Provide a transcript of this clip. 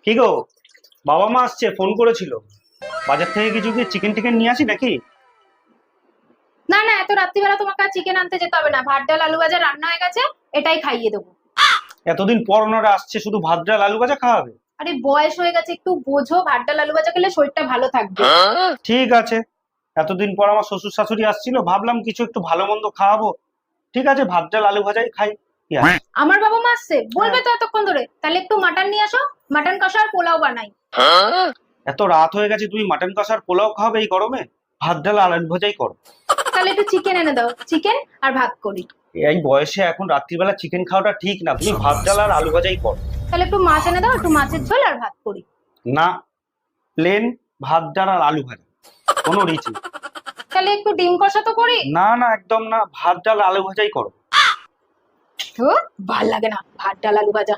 কি গো, বাবা মা আসছে, ফোন করেছিল। বাজার থেকে কিছু কি চিকেন টিকেন নিয়ে আসি নাকি? না না, এত রাত্রিবেলা তোমাকে আর চিকেন আনতে যেতে হবে না। ভাত ডাল আলু ভাজা রান্না হয়ে গেছে, এটাই খাইয়ে দেবো। এতদিন পর ওনারা আসছে, শুধু ভাত ডাল আলু ভাজা খাওয়াবে? আরে বয়স হয়ে গেছে, একটু বোঝো। ভাত ডাল আলু ভাজা খেলে শরীরটা ভালো থাকবে। ঠিক আছে। এতদিন পর আমার শ্বশুর শাশুড়ি আসছিল, ভাবলাম কিছু একটু ভালো মন্দ খাওয়াবো। ঠিক আছে, ভাত ডাল আলু ভাজাই খাই। কি আছে? আমার বাবা মা আসছে বলবে তো এতক্ষণ ধরে, তাহলে একটু মাটন নিয়ে আসো। মাটন কষা আর পোলাও বানাই। এত রাত হয়ে গেছে, তুমি মাটন কষার পোলাও খাওয়াবে এই গরমে? ভাত ডাল আলু ভাজাই করো। তাহলে একটু চিকেন এনে দাও, চিকেন আর ভাত করি। এই বয়সে এখন রাত্রিবেলা চিকেন খাওয়াটা ঠিক না, তুমি ভাত ডাল আর আলু ভাজাই করো। তাহলে একটু মাছ এনে দাও, একটু মাছের ঝোল আর ভাত করি। না, প্লেন ভাত ডাল আর আলু ভাজা, কোনো রিচ নেই। তাহলে একটু ডিম কষা তো করি। না না, একদম না, ভাত ডাল আলু ভাজাই করো। তো ভাল লাগে না ভাত ডাল আলু ভাজা।